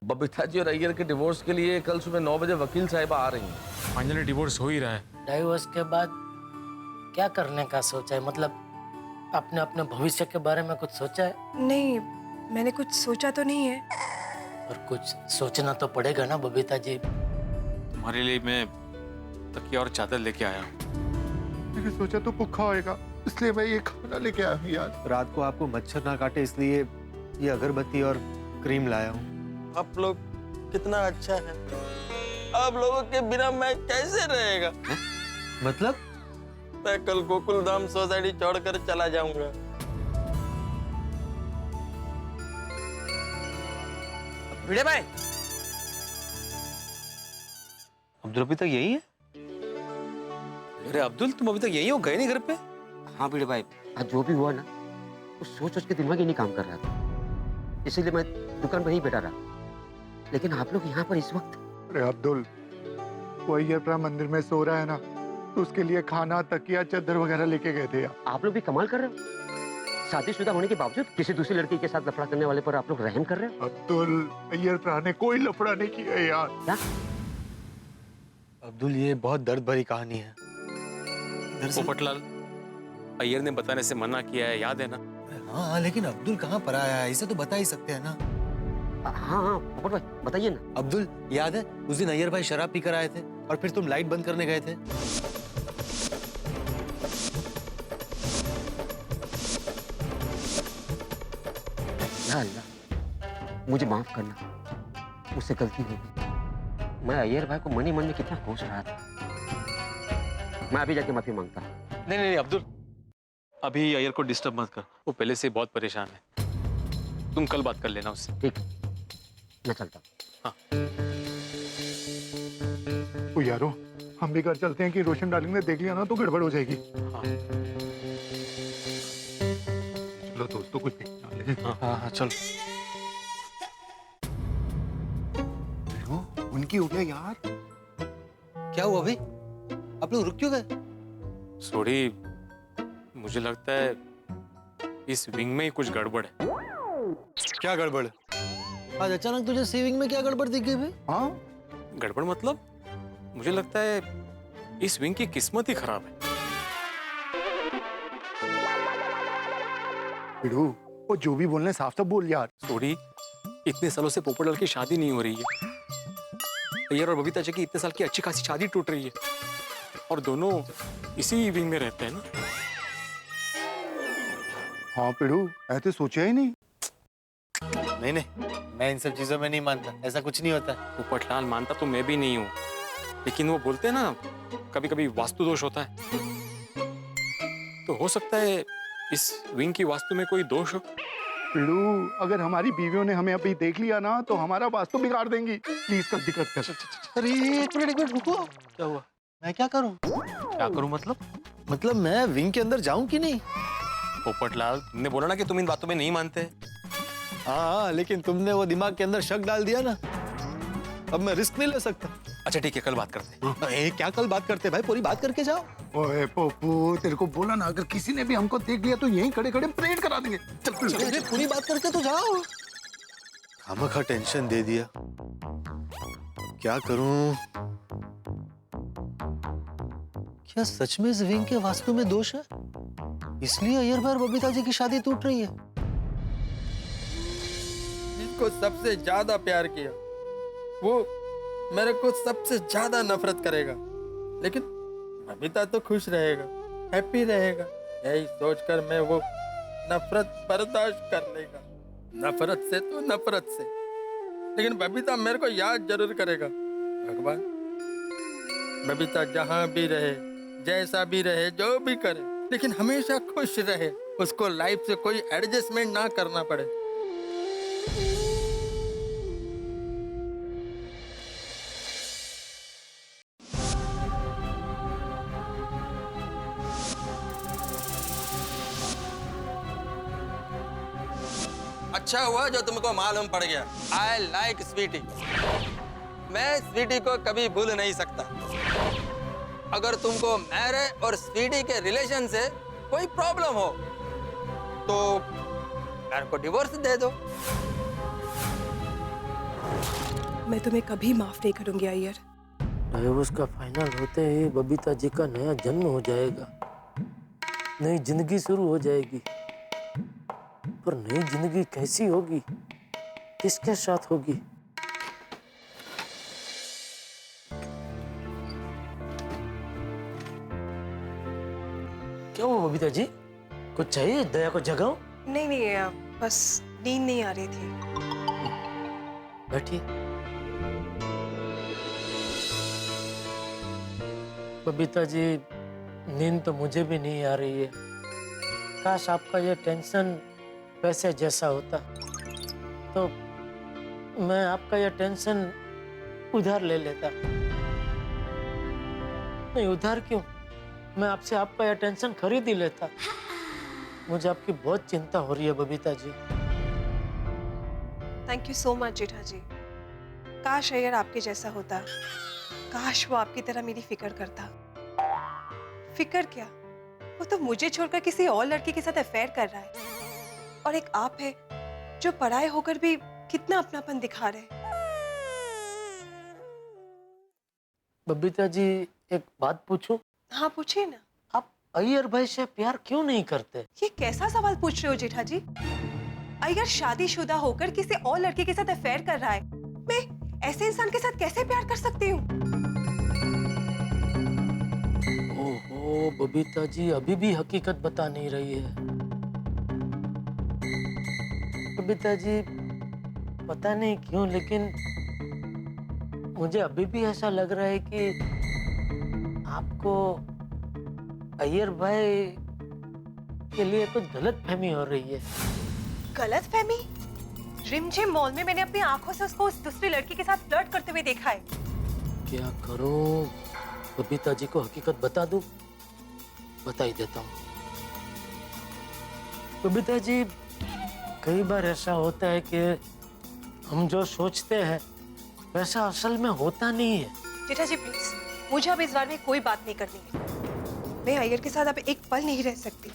बबीता जी और अय्यर के डिवोर्स के लिए कल सुबह 9 बजे वकील साहिबा आ रही हैं। फाइनली डिवोर्स हो ही रहा है। डाइवोर्स के बाद क्या करने का सोचा है? मतलब आपने अपने भविष्य के बारे में कुछ सोचा है? नहीं, मैंने कुछ सोचा तो नहीं है। और कुछ सोचना तो पड़ेगा ना बबीता जी। तुम्हारे लिए मैं तकिया और चादर लेके आया हूँ। मैंने सोचा तो भूखा होएगा, इसलिए मैं ये खाना लेके आया हूँ यार। रात को आपको मच्छर ना काटे इसलिए ये अगरबत्ती और क्रीम लाया हूँ। आप लोग कितना अच्छा है। आप लोगों के बिना मैं कैसे रहेगा? मतलब? मैं कल गोकुल धाम सोसाइटी छोड़कर चला जाऊंगा। भिड़े भाई, अब्दुल अभी तक यही है? अरे अब्दुल, तुम अभी तक यही हो, गए नहीं घर पे? हाँ भिड़े भाई, आज जो भी हुआ ना, वो सोच के दिमाग ही नहीं काम कर रहा था, इसीलिए मैं दुकान पर ही बैठा रहा। लेकिन आप लोग यहाँ पर इस वक्त? अरे अब्दुल, वो अय्यप्पा मंदिर में सो रहा है ना, तो उसके लिए खाना, तकिया, चादर वगैरह लेके गए थे यार। आप लोग भी कमाल कर रहे हो। शादीशुदा होने के बावजूद किसी दूसरी लड़की के साथ लफड़ा करने वाले पर आप लोग रहम कर रहे हो। अब्दुल, अय्यप्पा ने कोई लफड़ा नहीं किया यार। क्या? अब्दुल, ये बहुत दर्द भरी कहानी है। पोपटलाल, अय्यर ने बताने से मना किया है, याद है ना? हाँ, लेकिन अब्दुल कहाँ पर आया है, इसे तो बता ही सकते हैं ना। हाँ हाँ पोपट भाई, बताइए ना। अब्दुल, याद है उस दिन अय्यर भाई शराब पीकर आए थे और फिर तुम लाइट बंद करने गए थे? या अल्लाह, मुझे माफ करना, मुझसे गलती हो गई। मैं अय्यर भाई को मन ही मन में कितना कोस रहा था। मैं अभी जाके माफी मांगता हूँ। नहीं नहीं अब्दुल, अभी अय्यर को डिस्टर्ब मत कर, वो पहले से बहुत परेशान है। तुम कल बात कर लेना उससे। ठीक, मैं चलता हूँ। हाँ। ओ यारो, हम भी घर चलते हैं कि रोशन डार्लिंग ने देख लिया ना तो गड़बड़ हो जाएगी। हाँ। चलो दोस्तों, कुछ देखना ले। हाँ चल। उनकी हो गया यार। क्या हुआ भाई? आप लोग रुक क्यों गए? सोडी, मुझे लगता है इस विंग में ही कुछ गड़बड़ है। क्या गड़बड़? आज अचानक तुझे सेविंग में क्या गड़बड़ दिख गई भाई? हाँ, गड़बड़ मतलब मुझे लगता है इस विंग की किस्मत ही खराब है। बिड़ू, वो जो भी बोलने साफ साफ बोल यार। सोडी, इतने सालों से पोपटलाल की शादी नहीं हो रही है। अय्यर और बबीता जी की इतने साल की अच्छी खासी शादी टूट रही है और दोनों इसी विंग में रहते हैं ना। हाँ बिड़ू, ऐसे सोचा ही नहीं। नहीं, मैं इन सब चीजों में नहीं मानता, ऐसा कुछ नहीं होता। पोपटलाल, मानता तो मैं भी नहीं हूँ, लेकिन वो बोलते हैं ना, कभी कभी वास्तु दोष होता है। तो हो सकता है इस विंग की वास्तु में कोई दोष हो। बिड़ू, अगर हमारी बीवियों ने हमें अभी देख लिया ना तो हमारा वास्तु बिगाड़ देंगी। प्लीज कर दिक्कत कर। अरे एक मिनट रुको। क्या हुआ? मैं क्या करूं? क्या करूं मतलब मैं विंग के अंदर जाऊं कि नहीं? पोपटलाल, तुमने बोला ना कि तुम इन बातों में नहीं मानते। हाँ, लेकिन तुमने वो दिमाग के अंदर शक डाल दिया ना, अब मैं रिस्क नहीं ले सकता। अच्छा ठीक है, कल बात करते हैं। क्या कल बात करते भाई? पूरी बात करके जाओ। ओए पप्पू, तेरे को बोला ना, अगर किसी ने भी हमको देख लिया तो यहीं खड़े खड़े परेड करा देंगे। चल पूरी बात करके तो जाओ। खामखा टेंशन दे दिया। क्या करूं? क्या सच में इस विंग के वास्तु में दोष है? इसलिए अय्यर भाई और बबीता जी की शादी टूट रही है। जिसको सबसे ज्यादा प्यार किया वो मेरे को सबसे ज्यादा नफरत करेगा, लेकिन बबीता तो खुश रहेगा, हैप्पी रहेगा। यही सोचकर मैं वो नफरत बर्दाश्त कर लेगा। नफरत से तो नफरत से, लेकिन बबीता मेरे को याद जरूर करेगा। भगवान, बबीता जहां भी रहे, जैसा भी रहे, जो भी करे, लेकिन हमेशा खुश रहे। उसको लाइफ से कोई एडजस्टमेंट ना करना पड़े। अच्छा हुआ जो तुमको मालूम पड़ गया। I like Sweety. मैं स्वीटी को कभी भूल नहीं सकता। अगर तुमको मेरे और स्वीटी के रिलेशन से कोई प्रॉब्लम हो तो मेरे को डिवोर्स दे दो। मैं तुम्हें कभी माफ नहीं करूंगी अय्यर। डाइवोर्स का फाइनल होते ही बबीता जी का नया जन्म हो जाएगा, नई जिंदगी शुरू हो जाएगी। पर नई जिंदगी कैसी होगी, किसके साथ होगी? क्या हुआ बबीता जी, कुछ चाहिए? दया को जगाओ। नहीं नहीं, बस नींद नहीं आ रही थी। बैठिए। बबीता जी, नींद तो मुझे भी नहीं आ रही है। काश आपका ये टेंशन पैसे जैसा होता तो मैं आपका ये टेंशन उधार ले लेता। नहीं, उधार क्यों, मैं आपसे आपका ये टेंशन खरीद ही लेता। मुझे आपकी बहुत चिंता हो रही है Babita ji. Thank you so much जेठा जी। काश अय्यर आपके जैसा होता, काश वो आपकी तरह मेरी फिक्र करता। फिक्र क्या, वो तो मुझे छोड़कर किसी और लड़की के साथ अफेयर कर रहा है, और एक आप है जो पराये होकर भी कितना अपनापन दिखा रहे। बबीता जी, एक बात पूछूं? हाँ पूछिए ना। आप अय्यर भाई से प्यार क्यों नहीं करते? ये कैसा सवाल पूछ रहे हो जेठा जी? अय्यर शादीशुदा होकर किसी और लड़के के साथ अफेयर कर रहा है, मैं ऐसे इंसान के साथ कैसे प्यार कर सकती हूँ? ओहो बबीता जी, अभी भी हकीकत बता नहीं रही है। बबीता जी, पता नहीं क्यों, लेकिन मुझे अभी भी ऐसा लग रहा है कि आपको अय्यर भाई के लिए कुछ गलतफहमी हो रही है। गलतफहमी? रिमझिम मॉल में मैंने अपनी आंखों से उसको उस दूसरी लड़की के साथ फ्लर्ट करते हुए देखा है। क्या करूं? बबीता जी को हकीकत बता दूं? बता ही देता हूँ। बबीता जी, कई बार ऐसा होता है कि हम जो सोचते हैं वैसा असल में होता नहीं है। जेठा जी प्लीज, मुझे अब इस बारे में कोई बात नहीं करनी है। मैं अय्यर के साथ अब एक पल नहीं रह सकती।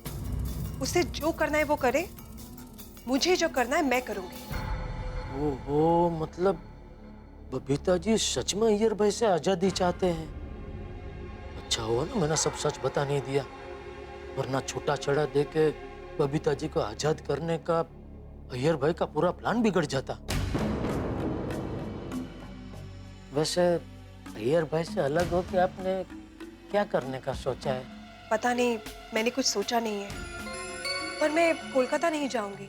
उसे जो करना है वो करे, मुझे जो करना है मैं करूंगी। ओहो, मतलब बबीता जी सच में अय्यर भाई से आजादी चाहते हैं। अच्छा हुआ ना मैंने सब सच बता नहीं दिया, वरना छूटा छड़ा देके बबीता जी को आजाद करने का अय्यर भाई का पूरा प्लान बिगड़ जाता। वैसे अय्यर भाई से अलग होकर आपने क्या करने का सोचा है? पता नहीं, मैंने कुछ सोचा नहीं है, पर मैं कोलकाता नहीं जाऊंगी।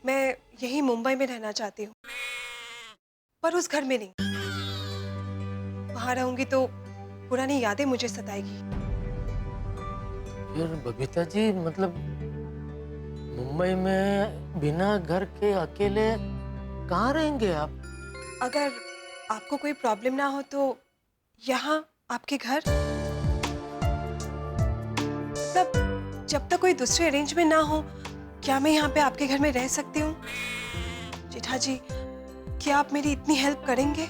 मैं यही मुंबई में रहना चाहती हूँ, पर उस घर में नहीं। वहां रहूंगी तो पुरानी यादें मुझे सताएगी। फिर बबीता जी, मतलब मुंबई में बिना घर के अकेले कहाँ रहेंगे आप? अगर आपको कोई प्रॉब्लम ना हो तो यहाँ आपके घर, तब जब तक कोई दूसरी अरेंजमेंट ना हो, क्या मैं यहाँ पे आपके घर में रह सकती हूँ? जेठा जी, क्या आप मेरी इतनी हेल्प करेंगे?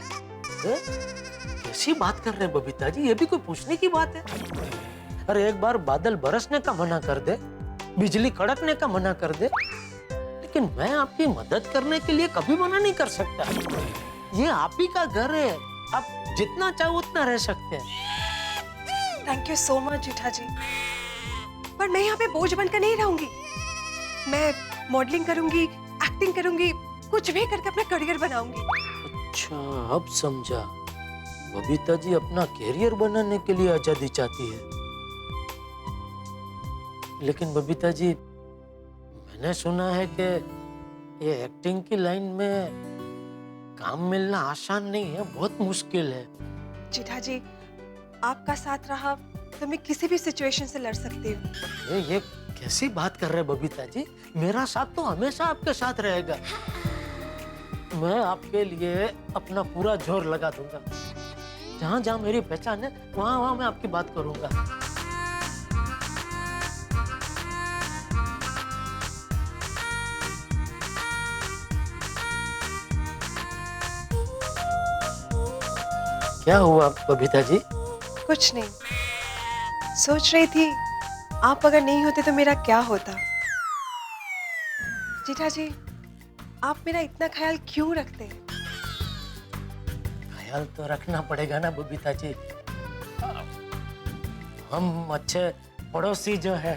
कैसी बात कर रहे हैं बबीता जी, ये भी कोई पूछने की बात है? अरे एक बार बादल बरसने का मना कर दे, बिजली कड़कने का मना कर दे, लेकिन मैं आपकी मदद करने के लिए कभी मना नहीं कर सकता। ये आप ही का घर है, आप जितना चाहो उतना रह सकते हैं। थैंक यू सो मच जेठा जी, पर मैं यहाँ पे बोझ बनकर नहीं रहूंगी। मैं मॉडलिंग करूंगी, एक्टिंग करूंगी, कुछ भी करके अपना करियर बनाऊंगी। अच्छा, अब समझा। बबीता जी अपना कैरियर बनाने के लिए आजादी चाहती है। लेकिन बबीता जी, मैंने सुना है कि ये एक्टिंग की लाइन में काम मिलना आसान नहीं है, बहुत मुश्किल है। जेठा जी, आपका साथ रहा तो मैं किसी भी सिचुएशन से लड़ सकती हूँ। ये कैसी बात कर रहे हैं बबीता जी? मेरा साथ तो हमेशा आपके साथ रहेगा। मैं आपके लिए अपना पूरा जोर लगा दूंगा। जहाँ जहाँ मेरी पहचान है वहाँ वहाँ मैं आपकी बात करूंगा। क्या हुआ बबीता जी? कुछ नहीं, सोच रही थी आप अगर नहीं होते तो मेरा क्या होता। जेठा जी, आप मेरा इतना ख्याल क्यों रखते हैं? ख्याल तो रखना पड़ेगा ना बबीता जी। हम अच्छे पड़ोसी जो है।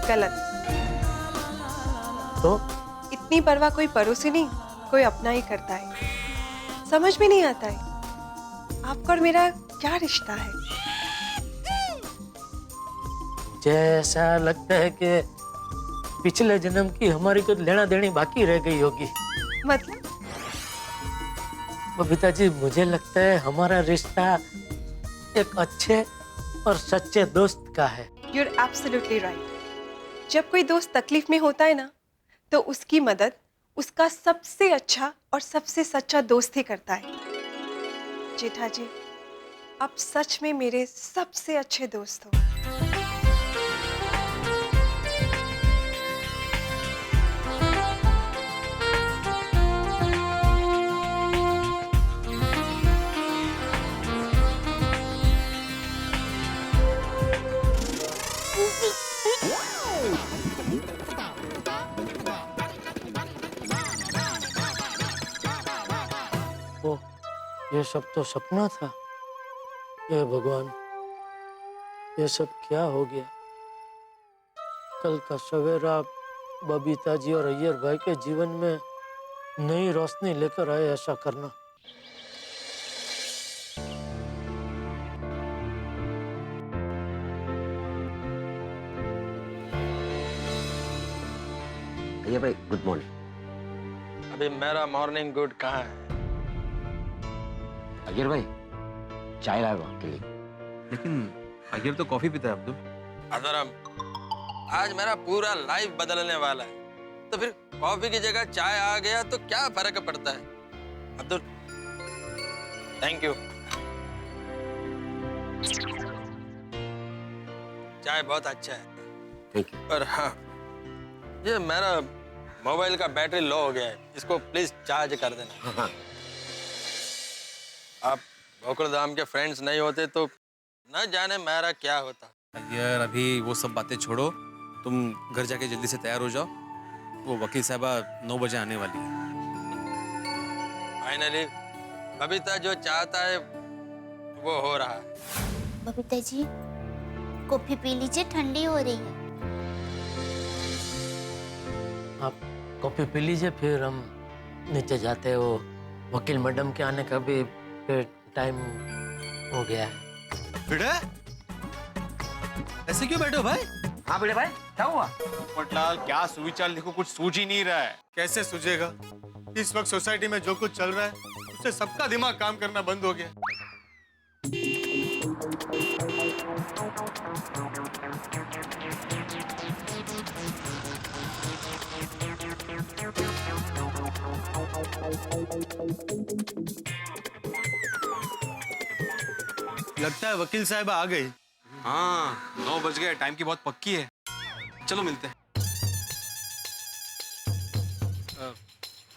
गलत। तो इतनी परवाह कोई पड़ोसी नहीं, कोई अपना ही करता है। समझ में नहीं आता है आपका और मेरा क्या रिश्ता है। मुझे ऐसा लगता है कि पिछले जन्म की हमारी कुछ लेना देनी बाकी रह गई होगी। मतलब बबीता जी, मुझे लगता है हमारा रिश्ता एक अच्छे और सच्चे दोस्त का है। You're absolutely right। जब कोई दोस्त तकलीफ में होता है ना, तो उसकी मदद उसका सबसे अच्छा और सबसे सच्चा दोस्त ही करता है। जेठा जी, आप सच में मेरे सबसे अच्छे दोस्त हो। ओ, ये सब तो सपना था। हे भगवान, ये सब क्या हो गया? कल का सवेरा बबीता जी और अय्यर भाई के जीवन में नई रोशनी लेकर आए ऐसा करना। अय्यर भाई गुड मॉर्निंग। अभी मेरा मॉर्निंग गुड कहाँ है? अय्यर भाई चाय लाए आपके लिए। लेकिन अय्यर तो कॉफी पीता है अब्दुल। अदरम, आज मेरा पूरा लाइफ बदलने वाला है, तो फिर कॉफी की जगह चाय आ गया तो क्या फर्क पड़ता है? Abdul, thank you. चाय बहुत अच्छा है। Thank you. और हाँ, ये मेरा मोबाइल का बैटरी लो हो गया है, इसको प्लीज चार्ज कर देना। हाँ। आप गोकुल धाम के फ्रेंड्स नहीं होते तो न जाने मेरा क्या होता। अय्यर अभी वो सब बातें छोड़ो, तुम घर जाके जल्दी से तैयार हो जाओ। वो वकील साहबा 9 बजे आने वाली है। फाइनली बबीता जो चाहता है वो हो रहा है। बबीता जी कॉफी पी लीजिए, ठंडी हो रही है। आप कॉफी पी लीजिए, फिर हम नीचे जाते हैं। वो वकील मैडम के आने का भी टाइम हो गया है। बेटा ऐसे क्यों बैठे हो भाई? हाँ बेटे भाई क्या हुआ? पोपटलाल, क्या सुविचार लिखो, कुछ सूझ ही नहीं रहा है। कैसे सूझेगा? इस वक्त सोसाइटी में जो कुछ चल रहा है उससे सबका दिमाग काम करना बंद हो गया। लगता है वकील साहब आ गई। हाँ 9 बज गए, टाइम की बहुत पक्की है। चलो मिलते हैं।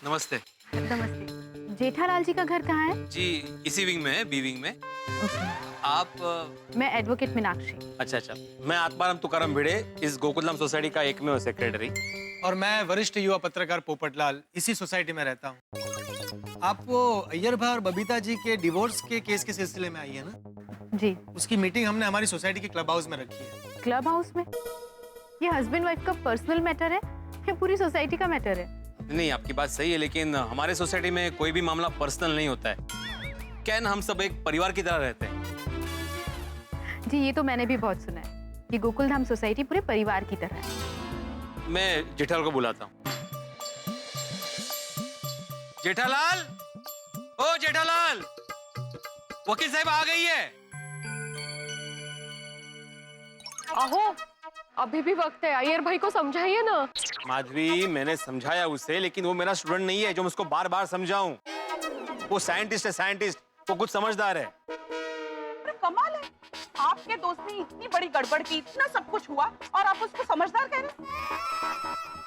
नमस्ते। नमस्ते। जेठालाल जी का घर कहाँ है? जी इसी विंग में है, बी विंग में। आप मैं एडवोकेट मीनाक्षी। अच्छा, मैं आत्माराम तुकाराम भिड़े, इस गोकुलधाम सोसाइटी का एकमेव सेक्रेटरी। और मैं वरिष्ठ युवा पत्रकार पोपटलाल, इसी सोसाइटी में रहता हूँ। आप वो अय्यर भाई और बबीता जी के डिवोर्स के केस के सिलसिले में आई है ना? जी। उसकी मीटिंग हमने हमारी सोसाइटी के क्लब हाउस में रखी है। क्लब हाउस में? ये हस्बैंड वाइफ का पर्सनल मैटर है या पूरी सोसाइटी का मैटर है? नहीं, आपकी बात सही है, लेकिन हमारे सोसाइटी में कोई भी मामला पर्सनल नहीं होता है। क्या है ना, हम सब एक परिवार की तरह रहते हैं। जी ये तो मैंने भी बहुत सुना है कि गोकुलधाम सोसाइटी पूरे परिवार की तरह है। मैं जेठालाल को बुलाता हूँ। जेठालाल, ओ जेठालाल, वकील साहब आ गई है। आहो, अभी भी वक्त है, अय्यर भाई को समझाइए ना। माधवी, मैंने समझाया उसे, लेकिन वो मेरा स्टूडेंट नहीं है जो मैं उसको बार बार समझाऊं। वो साइंटिस्ट है, साइंटिस्ट, वो कुछ समझदार है। कमाल है, आपके दोस्त ने इतनी बड़ी गड़बड़ की, इतना सब कुछ हुआ और आप उसको समझदार कह रहे हैं?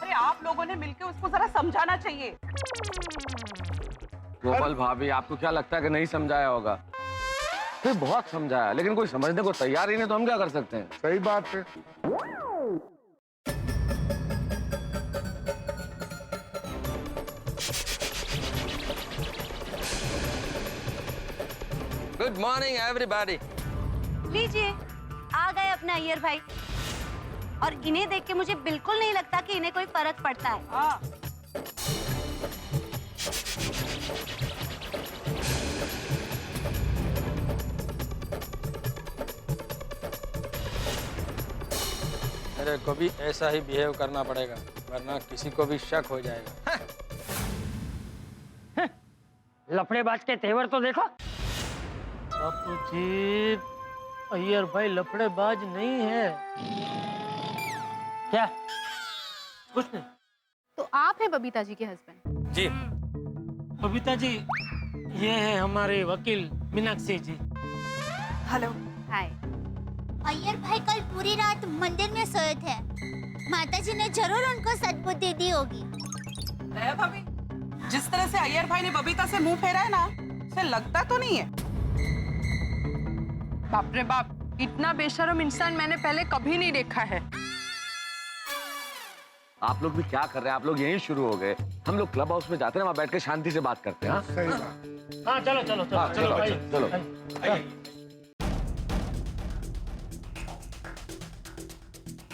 अरे आप लोगों ने मिलकर उसको जरा समझाना चाहिए। गोपाल भाभी, आपको क्या लगता है कि नहीं समझाया होगा? फिर बहुत समझाया, लेकिन कोई समझने को तैयार ही नहीं, तो हम क्या कर सकते हैं? सही बात है। Good morning everybody. लीजिए, आ गए अपने अय्यर भाई। और इन्हें देख के मुझे बिल्कुल नहीं लगता कि इन्हें कोई फर्क पड़ता है। मेरे को भी ऐसा ही बिहेव करना पड़ेगा, वरना किसी को भी शक हो जाएगा। लफड़ेबाज के तेवर तो देखो। बापू जी, अय्यर भाई लफड़ेबाज नहीं है। क्या? कुछ नहीं। तो आप हैं बबीता जी के हस्बैंड? जी। बबीता जी, ये है हमारे वकील मीनाक्षी जी। हेलो। हाय। अय्यर भाई कल पूरी रात मंदिर में सोए थे। माताजी ने जरूर उनको सद्बुद्धि दी होगी। दया भाभी, जिस तरह से अय्यर भाई ने बबीता से मुंह फेरा है ना, उसे लगता तो नहीं है। बाप रे बाप, इतना बेशर्म इंसान मैंने पहले कभी नहीं देखा है। आप लोग भी क्या कर रहे हैं? आप लोग यहीं शुरू हो गए। हम लोग क्लब हाउस में जाते हैं, वहाँ बैठ के शांति से बात करते हैं। सही बात। हाँ चलो चलो चलो हाँ, चलो भाई। चलो।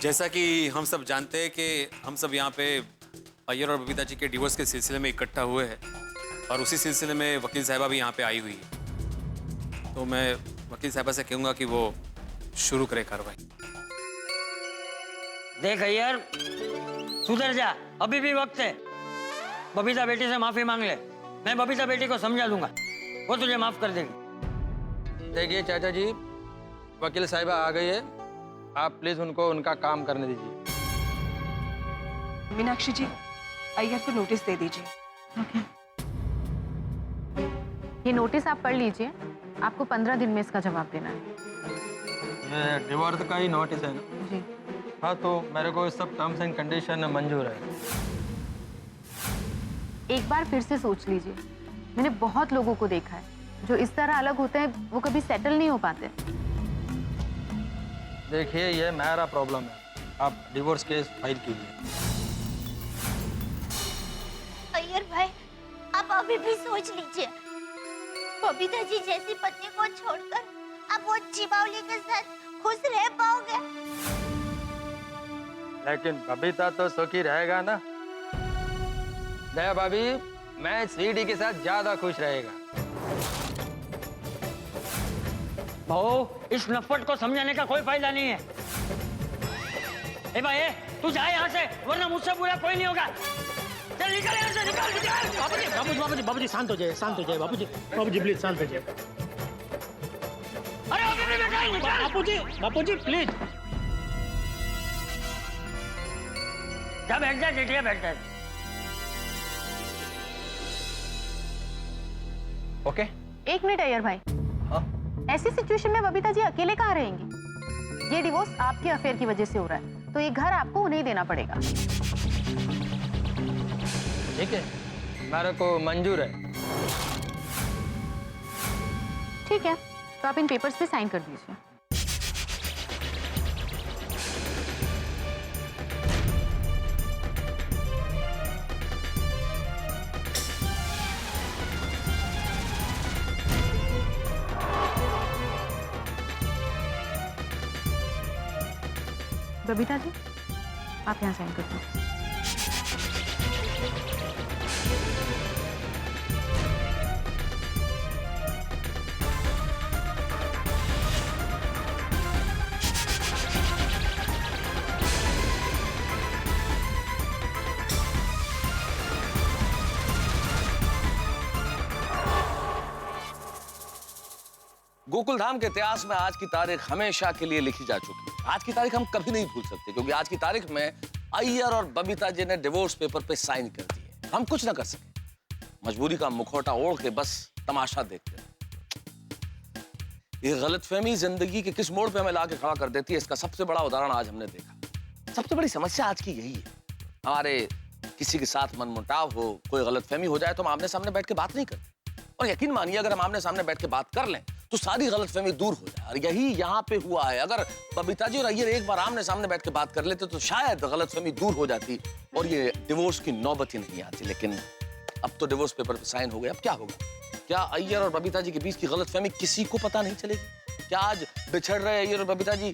जैसा कि हम सब जानते हैं कि हम सब यहाँ पे अय्यर और बबीता जी के डिवोर्स के सिलसिले में इकट्ठा हुए हैं और उसी सिलसिले में वकील साहिबा भी यहाँ पे आई हुई है। तो मैं वकील साहिबा से कहूँगा कि वो शुरू करे कार्रवाई। देख अय्यर, सुधर जा, अभी भी वक्त है। बबीता बेटी से माफी मांग ले, मैं बबीता बेटी को समझा दूंगा, वो तुझे माफ कर देगी। देखिए चाचा जी, वकील साहिबा आ गई है, आप प्लीज उनको उनका काम करने दीजिए। मीनाक्षी जी, अय्यर को नोटिस दे दीजिए। ये नोटिस आप पढ़ लीजिए, आपको 15 दिन में इसका जवाब देना है। ये डिवोर्स का ही नोटिस है ना? जी। हाँ, तो मेरे को सब टर्म्स एंड कंडीशन मंजूर है। एक बार फिर से सोच लीजिए, मैंने बहुत लोगों को देखा है जो इस तरह अलग होते हैं, वो कभी सेटल नहीं हो पाते। देखिए, ये मेरा प्रॉब्लम है, आप डिवोर्स केस फाइल कीजिए। अय्यर भाई, आप अभी भी सोच लीजिए। बबीता जी जैसी पत्नी को छोड़कर आप वो चिबावली के साथ खुश रह पाओगे? लेकिन बबीता तो सुखी रहेगा ना? दया भाभी, मैं सीडी के साथ ज्यादा खुश रहेगा। भाऊ, इस नफरत को समझाने का कोई फायदा नहीं है। ए भाई, तू जा यहाँ से, वरना मुझसे बुरा कोई नहीं होगा। चल निकल यहाँ से, निकल निकल। बाबूजी शांत हो जाइए, शांत हो जाइए। बाबूजी प्लीज शांत हो जाइए। अरे बापूजी प्लीज। जा बैठ जा, जेठिया बैठ जा। ओके। एक मिनट अय्यर भाई। हाँ? ऐसी सिचुएशन में बबीता जी अकेले कहाँ रहेंगी? ये डिवोर्स आपके अफेयर की वजह से हो रहा है, तो ये घर आपको उन्हें देना पड़ेगा। ठीक है, मेरे को मंजूर है। ठीक है, तो आप इन पेपर्स पे साइन कर दीजिए। बबीता जी, आप यहाँ साइन कर दो। गोकुल धाम के इतिहास में आज की तारीख हमेशा के लिए लिखी जा चुकी है। आज की तारीख हम कभी नहीं भूल सकते, क्योंकि आज की तारीख में अय्यर और बबीता जी ने डिवोर्स पेपर पे साइन कर दिए। हम कुछ ना कर सके, मजबूरी का मुखौटा ओढ़ के बस तमाशा देखते रहे। ये गलतफहमी जिंदगी के किस मोड़ पे हमें लाके खड़ा कर देती है, इसका सबसे बड़ा उदाहरण आज हमने देखा। सबसे बड़ी समस्या आज की यही है, हमारे किसी के साथ मनमुटाव हो, कोई गलतफहमी हो जाए तो हम आमने सामने बैठ के बात नहीं करते। और यकीन मानिए, अगर हम आमने सामने बैठ के बात कर लें तो सारी गलतफहमी दूर हो जाए। और यही यहाँ पे हुआ है। अगर बबीता जी और अय्यर एक बार आमने सामने बैठ के बात कर लेते तो शायद गलतफहमी दूर हो जाती और ये डिवोर्स की नौबत ही नहीं आती। लेकिन अब तो डिवोर्स पेपर पे साइन हो गए, अब क्या होगा? क्या अय्यर और बबीता जी के बीच की गलतफहमी किसी को पता नहीं चलेगी? क्या आज बिछड़ रहे अय्यर और बबीता जी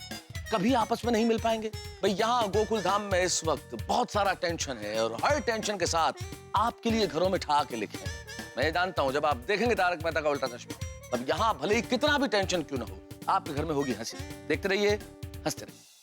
कभी आपस में नहीं मिल पाएंगे? भाई यहाँ गोकुल धाम में इस वक्त बहुत सारा टेंशन है और हर टेंशन के साथ आपके लिए घरों में ठहाके लिखे हैं। मैं जानता हूँ जब आप देखेंगे तारक मेहता का उल्टा चश्मा, तब यहाँ भले ही कितना भी टेंशन क्यों ना हो, आपके घर में होगी हंसी। देखते रहिए, हंसते रहिए।